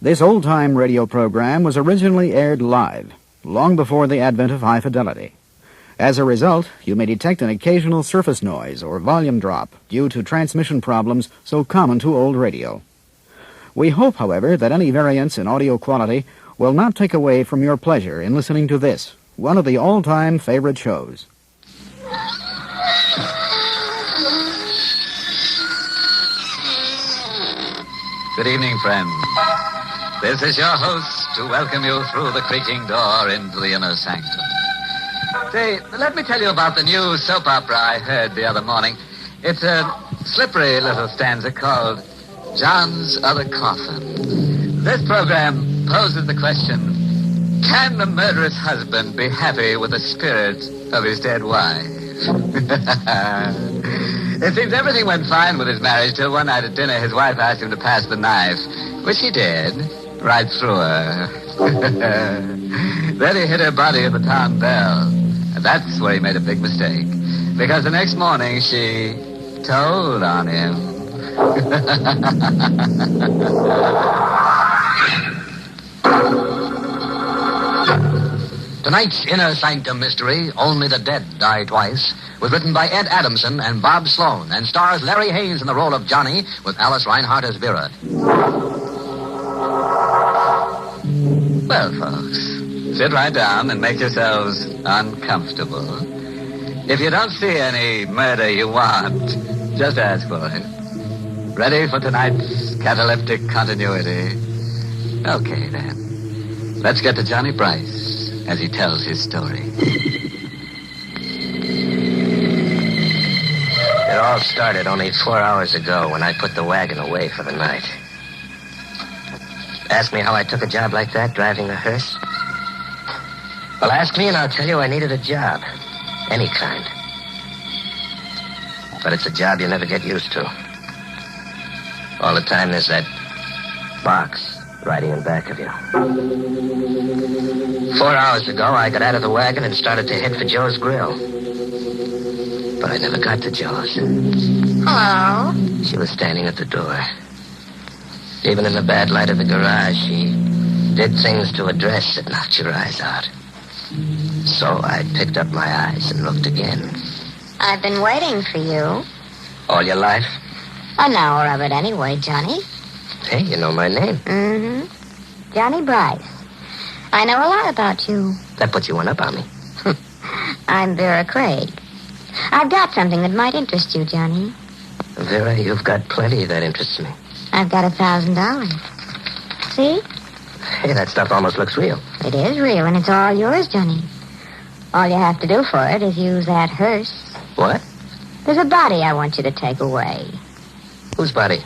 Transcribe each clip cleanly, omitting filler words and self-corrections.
This old-time radio program was originally aired live, long before the advent of high fidelity. As a result, you may detect an occasional surface noise or volume drop due to transmission problems so common to old radio. We hope, however, that any variance in audio quality will not take away from your pleasure in listening to this, one of the all-time favorite shows. Good evening, friends. This is your host to welcome you through the creaking door into the inner sanctum. Say, let me tell you about the new soap opera I heard the other morning. It's a slippery little stanza called John's Other Coffin. This program poses the question, can the murderous husband be happy with the spirit of his dead wife? It seems everything went fine with his marriage till one night at dinner his wife asked him to pass the knife, which he did, right through her. Then he hit her body at the town bell. And that's where he made a big mistake. Because the next morning she told on him. Tonight's Inner Sanctum mystery, Only the Dead Die Twice, was written by Ed Adamson and Bob Sloan and stars Larry Haynes in the role of Johnny with Alice Reinhardt as Vera. Well, folks, sit right down and make yourselves uncomfortable. If you don't see any murder you want, just ask for it. Ready for tonight's cataleptic continuity? Okay, then. Let's get to Johnny Bryce as he tells his story. It all started only 4 hours ago when I put the wagon away for the night. Ask me how I took a job like that, driving a hearse? Well, ask me and I'll tell you I needed a job. Any kind. But it's a job you never get used to. All the time there's that box riding in back of you. 4 hours ago, I got out of the wagon and started to head for Joe's Grill. But I never got to Joe's. Hello? She was standing at the door. Even in the bad light of the garage, she did things to a dress that knocked your eyes out. So I picked up my eyes and looked again. I've been waiting for you. All your life? An hour of it anyway, Johnny. Hey, you know my name. Mm-hmm. Johnny Bryce. I know a lot about you. That puts you one up on me. I'm Vera Craig. I've got something that might interest you, Johnny. Vera, you've got plenty that interests me. I've got $1,000. See? Hey, that stuff almost looks real. It is real, and it's all yours, Johnny. All you have to do for it is use that hearse. What? There's a body I want you to take away. Whose body?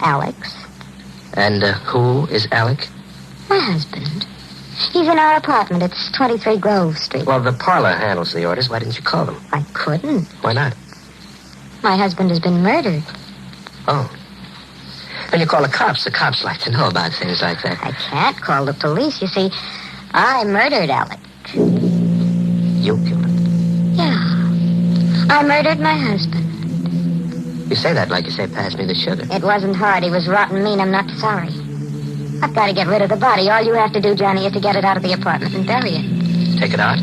Alex. And who is Alec? My husband. He's in our apartment. It's 23 Grove Street. Well, the parlor handles the orders. Why didn't you call them? I couldn't. Why not? My husband has been murdered. Oh. Then you call the cops. The cops like to know about things like that. I can't call the police. You see, I murdered Alec. You killed him? Yeah. I murdered my husband. You say that like you say, pass me the sugar. It wasn't hard. He was rotten mean. I'm not sorry. I've got to get rid of the body. All you have to do, Johnny, is to get it out of the apartment and bury it. Take it out?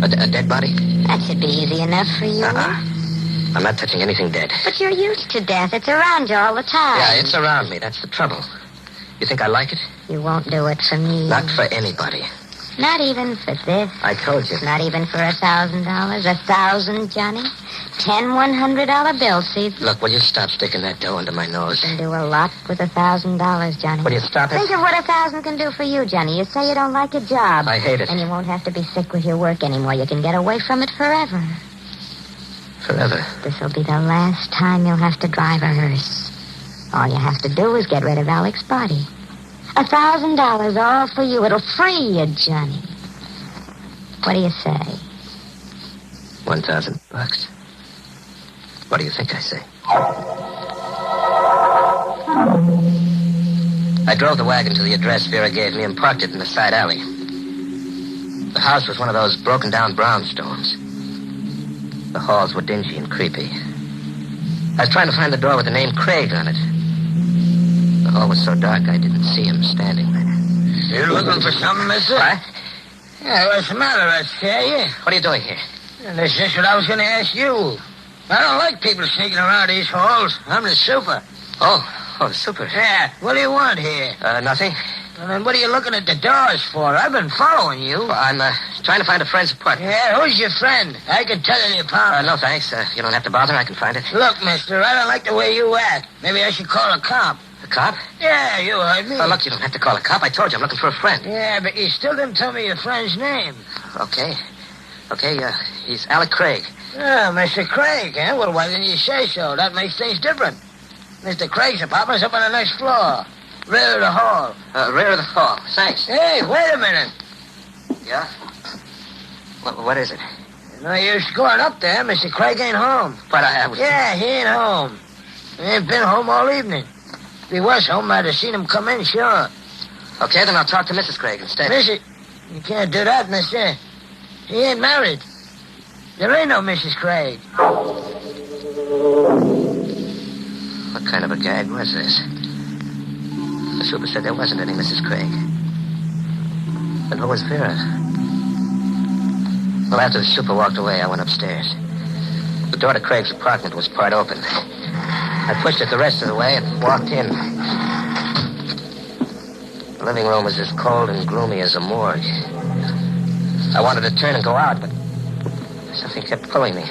A dead body? That should be easy enough for you. I'm not touching anything dead. But you're used to death. It's around you all the time. Yeah, it's around me. That's the trouble. You think I like it? You won't do it for me. Not for anybody. Not even for this. I told you. Not even for $1,000. 1,000, Johnny. 10 $100 bills, see? Look, will you stop sticking that dough under my nose? You can do a lot with $1,000, Johnny. Will you stop it? Think of what 1,000 can do for you, Johnny. You say you don't like your job. I hate it. And you won't have to be sick with your work anymore. You can get away from it forever. Forever? This'll be the last time you'll have to drive a hearse. All you have to do is get rid of Alec's body. $1,000 all for you. It'll free you, Johnny. What do you say? $1,000. What do you think I say? I drove the wagon to the address Vera gave me and parked it in the side alley. The house was one of those broken-down brownstones. The halls were dingy and creepy. I was trying to find the door with the name Craig on it. The hall was so dark I didn't see him standing there. You looking for something, mister? What? Yeah, what's the matter, I scare you? What are you doing here? That's just what I was going to ask you. I don't like people sneaking around these halls. I'm the super. Oh, super. Yeah, what do you want here? Nothing. And then what are you looking at the doors for? I've been following you. Well, I'm trying to find a friend's apartment. Yeah, who's your friend? I can tell you the apartment. No, thanks. You don't have to bother. I can find it. Look, mister, I don't like the way you act. Maybe I should call a cop. A cop? Yeah, you heard me. Oh, look, you don't have to call a cop. I told you I'm looking for a friend. Yeah, but you still didn't tell me your friend's name. Okay, he's Alec Craig. Oh, Mr. Craig, eh? Well, why didn't you say so? That makes things different. Mr. Craig's apartment's up on the next floor. Rear of the hall. Rear of the hall. Thanks. Hey, wait a minute. Yeah? What is it? No use going up there. Mr. Craig ain't home. But I was... Yeah, he ain't home. He ain't been home all evening. If he was home, I'd have seen him come in, sure. Okay, then I'll talk to Mrs. Craig instead. Mrs. You can't do that, mister. He ain't married. There ain't no Mrs. Craig. What kind of a gag was this? The super said there wasn't any Mrs. Craig. Then who was Vera? Well, after the super walked away, I went upstairs. The door to Craig's apartment was part open. I pushed it the rest of the way and walked in. The living room was as cold and gloomy as a morgue. I wanted to turn and go out, but something kept pulling me.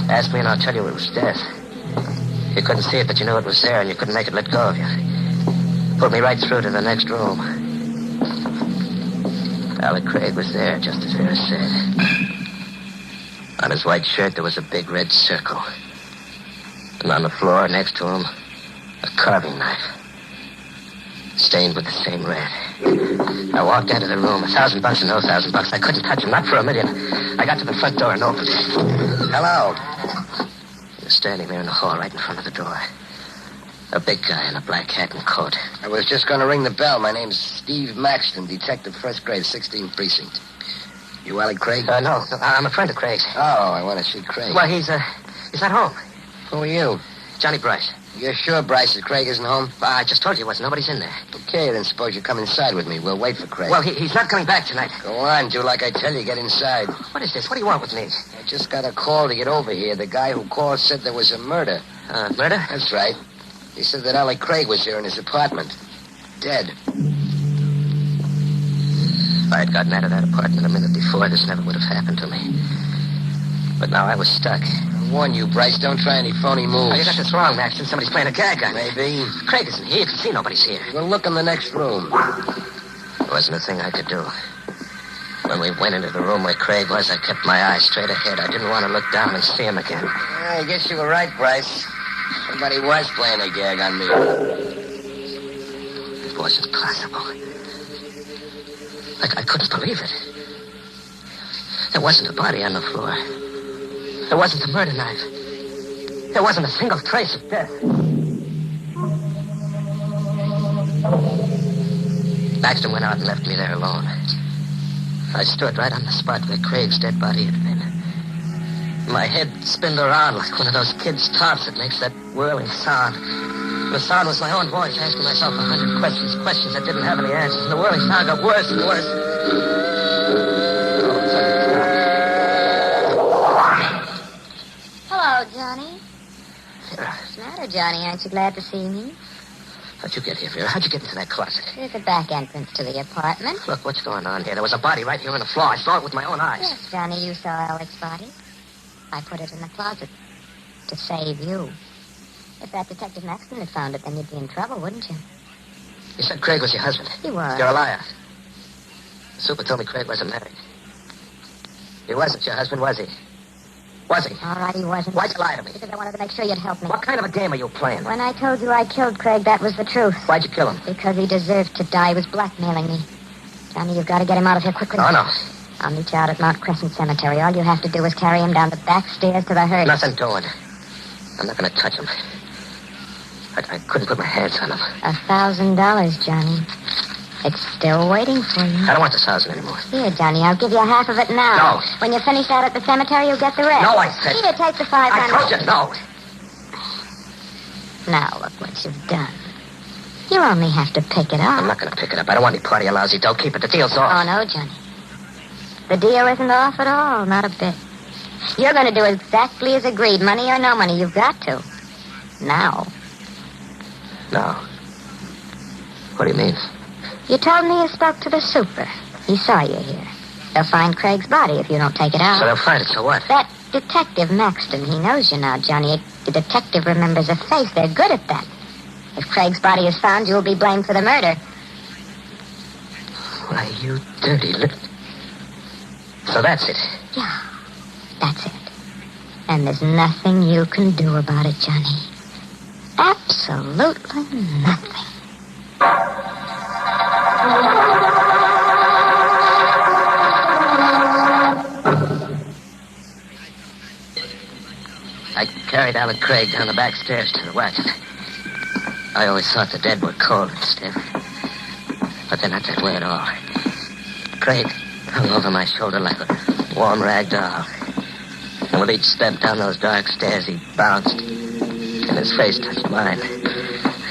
Ask me and I'll tell you it was death. You couldn't see it, but you knew it was there, and you couldn't make it let go of you. Pulled me right through to the next room. Alec Craig was there, just as Vera said. On his white shirt, there was a big red circle. And on the floor next to him, a carving knife. Stained with the same red. I walked out of the room. $1,000 and no $1,000. I couldn't touch him, not for a million. I got to the front door and opened it. Hello. He was standing there in the hall right in front of the door. A big guy in a black hat and coat. I was just going to ring the bell. My name's Steve Maxton, detective, first grade, 16th precinct. You Alec Craig? No, I'm a friend of Craig's. Oh, I want to see Craig. Well, he's not home. Who are you? Johnny Bryce. You're sure Bryce Craig isn't home? I just told you he was. Nobody's in there. Okay, then suppose you come inside with me. We'll wait for Craig. Well, he's not coming back tonight. Go on, do like I tell you. Get inside. What is this? What do you want with me? I just got a call to get over here. The guy who called said there was a murder. Murder? That's right. He said that Alec Craig was here in his apartment. Dead. If I had gotten out of that apartment a minute before, this never would have happened to me. But now I was stuck. I warn you, Bryce, don't try any phony moves. Oh, you got this wrong, Maxton. Somebody's playing a gag on me. Maybe. Craig isn't here. You can see nobody's here. We'll look in the next room. There wasn't a thing I could do. When we went into the room where Craig was, I kept my eyes straight ahead. I didn't want to look down and see him again. Yeah, I guess you were right, Bryce. Somebody was playing a gag on me. It wasn't possible. I couldn't believe it. There wasn't a body on the floor. There wasn't a murder knife. There wasn't a single trace of death. Baxter went out and left me there alone. I stood right on the spot where Craig's dead body had been. My head spinned around like one of those kids' tops that makes that whirling sound. The sound was my own voice asking myself 100 questions that didn't have any answers. And the whirling sound got worse and worse. Hello, Johnny. Vera, What's the matter, Johnny? Aren't you glad to see me? how'd you get here, Vera? How'd you get into that closet? Here's the back entrance to the apartment. Look, what's going on here? There was a body right here on the floor. I saw it with my own eyes. Yes, Johnny, you saw Alec's body. I put it in the closet to save you. If that Detective Maxton had found it, then you'd be in trouble, wouldn't you? You said Craig was your husband. He was. You're a liar. The super told me Craig wasn't married. He wasn't your husband, was he? Was he? All right, he wasn't. Why'd you lie to me? Because I wanted to make sure you'd help me. What kind of a game are you playing? When I told you I killed Craig, that was the truth. Why'd you kill him? Because he deserved to die. He was blackmailing me. Johnny, you've got to get him out of here quickly. Oh, no. I'll meet you out at Mount Crescent Cemetery. All you have to do is carry him down the back stairs to the hearse. Nothing doing. I'm not going to touch him. I couldn't put my hands on him. $1,000, Johnny. It's still waiting for you. I don't want this 1,000 anymore. Here, Johnny, I'll give you half of it now. No. When you finish out at the cemetery, you'll get the rest. No, I said... Here, take the 500. I told you no. Now, look what you've done. You only have to pick it up. I'm not going to pick it up. I don't want any part of your lousy dough. Keep it. The deal's off. Oh, no, Johnny. The deal isn't off at all. Not a bit. You're going to do exactly as agreed. Money or no money, you've got to. Now. No. What do you mean? You told me you spoke to the super. He saw you here. They'll find Craig's body if you don't take it out. So they'll find it, so what? That Detective Maxton, he knows you now, Johnny. The detective remembers a face. They're good at that. If Craig's body is found, you'll be blamed for the murder. Why, you dirty little... So that's it. Yeah, that's it. And there's nothing you can do about it, Johnny. Absolutely nothing. I carried Alan Craig down the back stairs to the wagon. I always thought the dead were cold and stiff. But they're not that way at all. Craig hung over my shoulder like a warm rag doll. And with each step down those dark stairs, he bounced. And his face touched mine.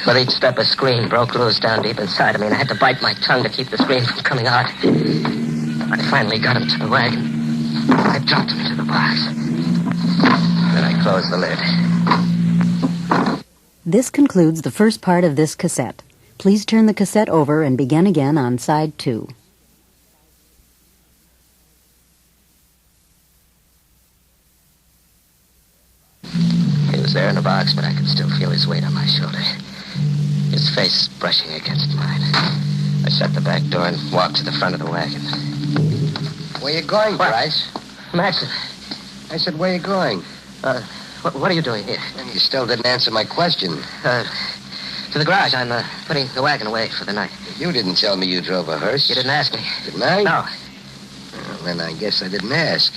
With each step, a scream broke loose down deep inside of me, and I had to bite my tongue to keep the scream from coming out. I finally got him to the wagon. I dropped him into the box. Then I closed the lid. This concludes the first part of this cassette. Please turn the cassette over and begin again on side 2. He was there in the box, but I could still feel his weight on my shoulder. His face brushing against mine. I shut the back door and walked to the front of the wagon. Where you going, What? Bryce? Maxton, I said, where you going? what are you doing here? And you still didn't answer my question. To the garage. I'm putting the wagon away for the night. You didn't tell me you drove a hearse. You didn't ask me. Didn't I? No. Well, then I guess I didn't ask.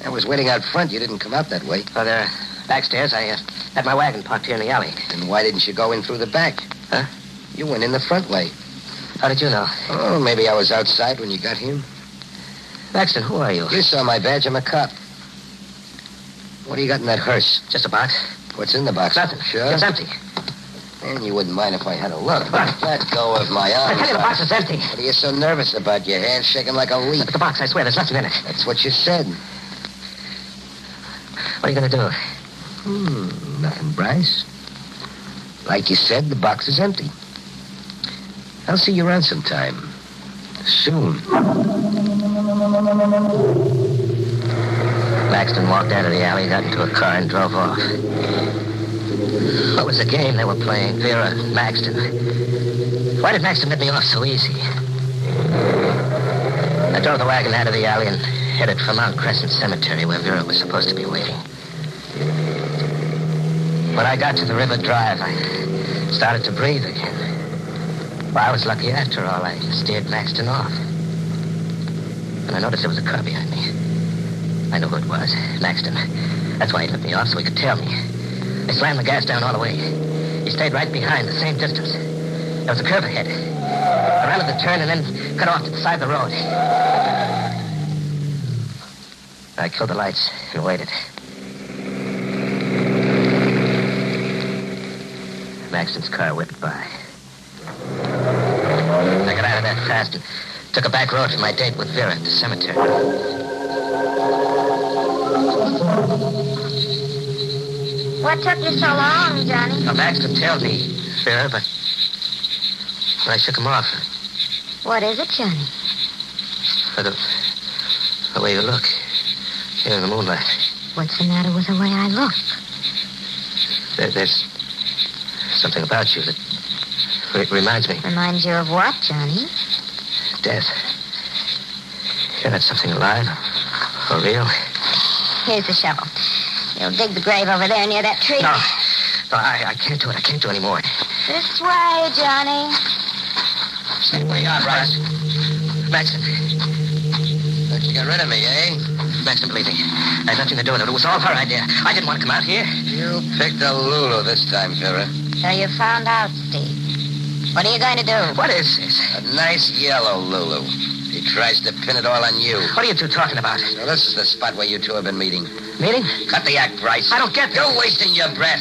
I was waiting out front. You didn't come out that way. Oh, there. Backstairs, I had my wagon parked here in the alley. And why didn't you go in through the back? Huh? You went in the front way. How did you know? Oh, maybe I was outside when you got here. Maxton, who are you? You saw my badge. I'm a cop. What do you got in that hearse? Just a box. What's in the box? Nothing. Sure? It's empty. And you wouldn't mind if I had a look. What? Let go of my I arm. tell you, the box is empty. What are you so nervous about? Your hand shaking like a leaf. Look at the box. I swear, there's nothing in it. That's what you said. What are you going to do? Nothing, Bryce. Like you said, the box is empty. I'll see you around sometime. Soon. Maxton walked out of the alley, got into a car, and drove off. What was the game they were playing, Vera, Maxton? Why did Maxton let me off so easy? I drove the wagon out of the alley and headed for Mount Crescent Cemetery, where Vera was supposed to be waiting. When I got to the River Drive, I started to breathe again. Well, I was lucky after all. I steered Maxton off. And I noticed there was a car behind me. I knew who it was, Maxton. That's why he let me off, so he could tail me. I slammed the gas down all the way. He stayed right behind, the same distance. There was a curve ahead. I ran at the turn and then cut off to the side of the road. I killed the lights and waited. Maxton's car whipped by. I got out of that fast and took a back road to my date with Vera at the cemetery. What took you so long, Johnny? Now, Maxton tailed me, Vera, but I shook him off. What is it, Johnny? For the way you look here in the moonlight. What's the matter with the way I look? There's something about you that reminds me. Reminds you of what, Johnny? Death. Yeah, that's something alive or real. Here's the shovel. You'll dig the grave over there near that tree. No, I can't do it. I can't do any more. This way, Johnny. Stay where you are, Bryce. Maxton. Thought you got rid of me, eh? Maxton, believe me. I had nothing to do with it. It was all her idea. I didn't want to come out here. You picked a Lulu this time, Vera. So you found out, Steve. What are you going to do? What is this? A nice yellow Lulu. He tries to pin it all on you. What are you two talking about? So this is the spot where you two have been meeting. Meeting? Cut the act, Bryce. I don't get this. You're wasting your breath.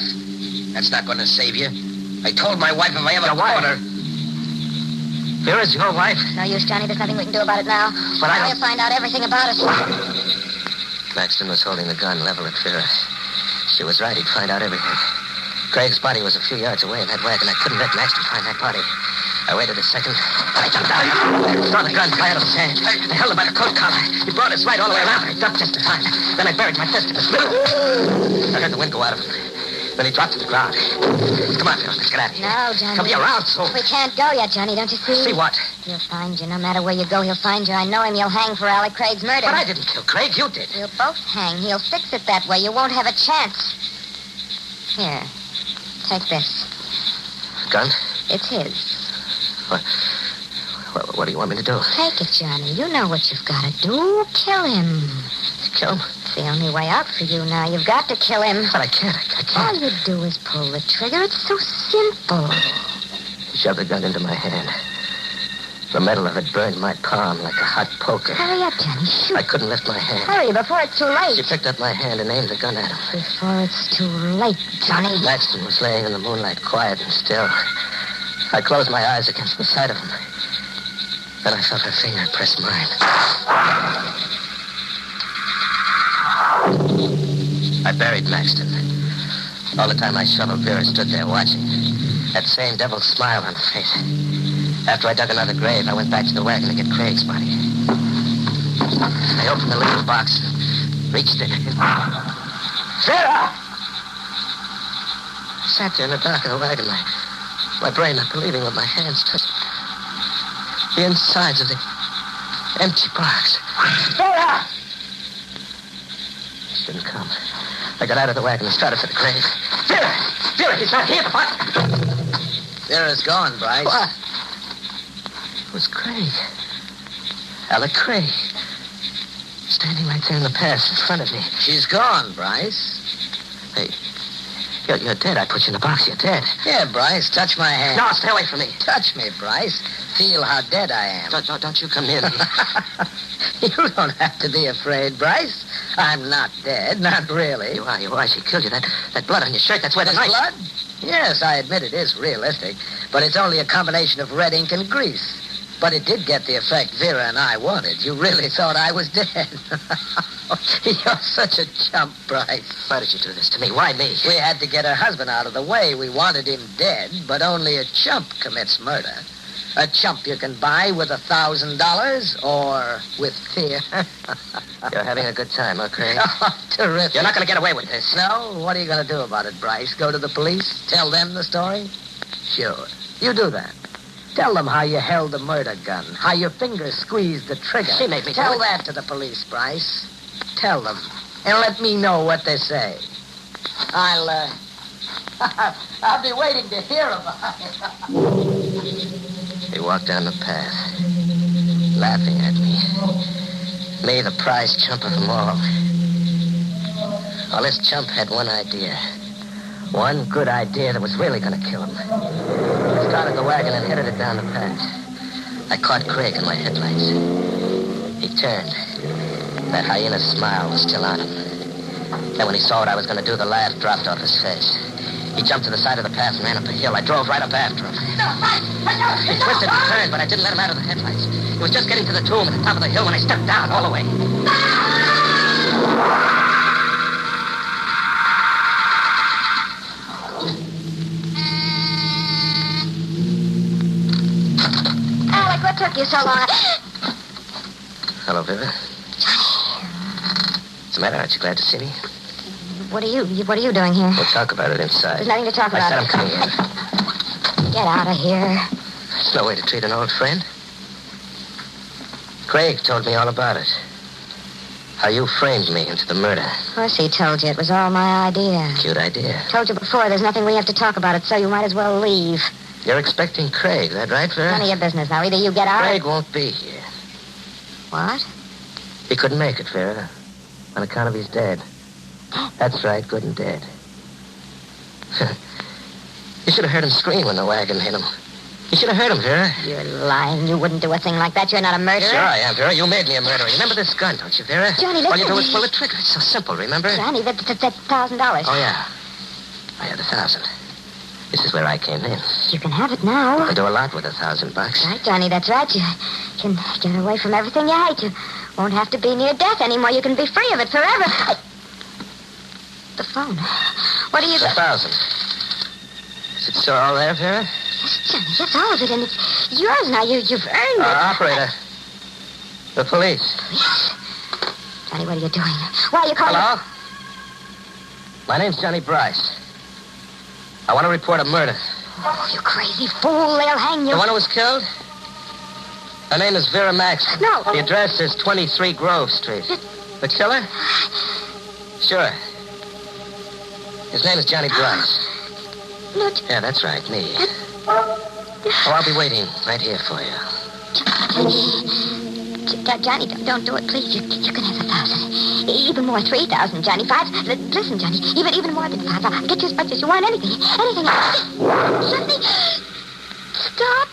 That's not going to save you. I told my wife if I ever caught her. Vera's your wife? No use, Johnny. There's nothing we can do about it now. But I Now don't... you find out everything about us. Maxton was holding the gun level at Vera. She was right. He'd find out everything. Craig's body was a few yards away in that wagon. I couldn't let Maxton find that body. I waited a second. I jumped out. I saw the gun fly out of his hand. I held him by the coat collar. He brought his right all the way around. I ducked just in time. Then I buried my fist in his middle. I heard the wind go out of him. Then he dropped to the ground. Come on, Vera. Let's get out of here. No, Johnny. He'll be around soon. We can't go yet, Johnny. Don't you see? See what? He'll find you. No matter where you go, he'll find you. I know him. You'll hang for Alec Craig's murder. But I didn't kill Craig. You did. We'll both hang. He'll fix it that way. You won't have a chance. Here. Take this. Gun? It's his. What do you want me to do? Take it, Johnny. You know what you've got to do. Kill him. Kill him? It's the only way out for you now. You've got to kill him. But I can't. I can't. All you do is pull the trigger. It's so simple. He shoved the gun into my hand. The metal of it burned my palm like a hot poker. Hurry up, Johnny. Shoot. I couldn't lift my hand. Hurry before it's too late. She picked up my hand and aimed the gun at him. Before it's too late, Johnny. Maxton was laying in the moonlight, quiet and still. I closed my eyes against the side of him. Then I felt her finger press mine. I buried Maxton. All the time I shoveled, Vera stood there watching. That same devil's smile on her face. After I dug another grave, I went back to the wagon to get Craig's body. I opened the little box and reached in. Vera! I sat there in the dark of the wagon, my brain not believing what my hands touched. The insides of the empty box. Vera! She didn't come. I got out of the wagon and started for the grave. Vera! Vera, he's not here. What? Vera's gone, Bryce. What? It was Craig. Alec Craig. Standing right there in the path in front of me. She's gone, Bryce. Hey, you're dead. I put you in the box. You're dead. Yeah, Bryce, touch my hand. No, stay away from me. Touch me, Bryce. Feel how dead I am. Don't you come near me. You don't have to be afraid, Bryce. I'm not dead, not really. You are. She killed you. That blood on your shirt, that's where the There's knife... blood? Yes, I admit it is realistic, but it's only a combination of red ink and grease. But it did get the effect Vera and I wanted. You really thought I was dead. You're such a chump, Bryce. Why did you do this to me? Why me? We had to get her husband out of the way. We wanted him dead, but only a chump commits murder. A chump you can buy with $1,000 or with fear. You're having a good time, huh, Craig? Oh, terrific. You're not going to get away with this. No? What are you going to do about it, Bryce? Go to the police? Tell them the story? Sure. You do that. Tell them how you held the murder gun, how your fingers squeezed the trigger. She made me Tell do it. that to the police, Bryce. Tell them. And let me know what they say. I'll be waiting to hear about it. He walked down the path, laughing at me. Me, the prize chump of them all. Well, this chump had one idea. One good idea that was really going to kill him. I started the wagon and headed it down the path. I caught Craig in my headlights. He turned. That hyena smile was still on him. Then when he saw what I was going to do, the laugh dropped off his face. He jumped to the side of the path and ran up a hill. I drove right up after him. He twisted and turned, but I didn't let him out of the headlights. He was just getting to the tomb at the top of the hill when I stepped down all the way. Alec, what took you so long? Hello, Vera. What's the matter? Aren't you glad to see me? What are you doing here? We'll talk about it inside. There's nothing to talk I about. said I'm coming in. Get out of here. There's no way to treat an old friend. Craig told me all about it. How you framed me into the murder. Of course he told you. It was all my idea. Cute idea. Told you before, there's nothing we have to talk about it, so you might as well leave. You're expecting Craig, that right, Vera? None of your business now. Either you get out... Craig won't be here. What? He couldn't make it, Vera. On account of he's dead. That's right, good and dead. You should have heard him scream when the wagon hit him. You should have heard him, Vera. You're lying. You wouldn't do a thing like that. You're not a murderer. Sure I am, Vera. You made me a murderer. You remember this gun, don't you, Vera? Johnny, listen. All you do is pull the trigger. It's so simple, remember? Johnny, that's $1,000. Oh, yeah. I had $1,000. This is where I came in. You can have it now. I do a lot with $1,000. Right, Johnny, that's right. You can get away from everything you hate. You won't have to be near death anymore. You can be free of it forever. The phone. What are you... 1,000. Is it still all there, Vera? Yes, Johnny, yes, all of it, and it's yours now. You've earned it. Operator. The police. Police? Johnny, what are you doing? Why are you calling... Hello? My name's Johnny Bryce. I want to report a murder. Oh, you crazy fool. They'll hang you. The one who was killed? Her name is Vera Maxton. No. The address is 23 Grove Street. The killer? Sure. His name is Johnny Bryce. No, Yeah, that's right, me. Oh, I'll be waiting right here for you. Johnny, don't do it, please. You can have 1,000. Even more, 3,000, Johnny. 5. Listen, Johnny, even more than 5. I'll get you as much as you want. Anything. Suddenly, stop.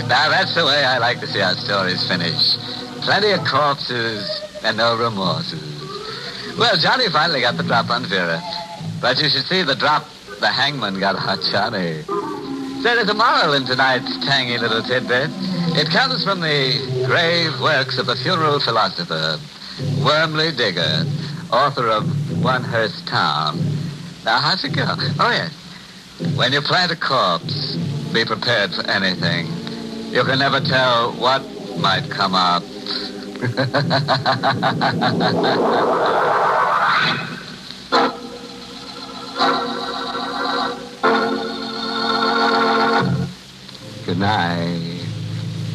Now, that's the way I like to see our stories finish. Plenty of corpses and no remorses. Well, Johnny finally got the drop on Vera. But you should see the drop the hangman got on Johnny. So there's a moral in tonight's tangy little tidbit. It comes from the grave works of the funeral philosopher, Wormley Digger, author of One Hearst Town. Now, how's it go? Oh, yes. When you plant a corpse, be prepared for anything. You can never tell what might come up. Good night.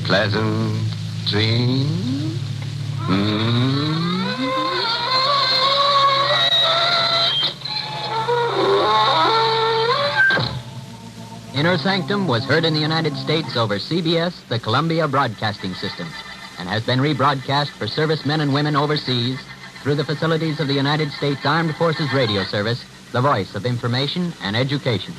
Pleasant dreams. Inner Sanctum was heard in the United States over CBS, the Columbia Broadcasting System, and has been rebroadcast for servicemen and women overseas through the facilities of the United States Armed Forces Radio Service, the voice of information and education.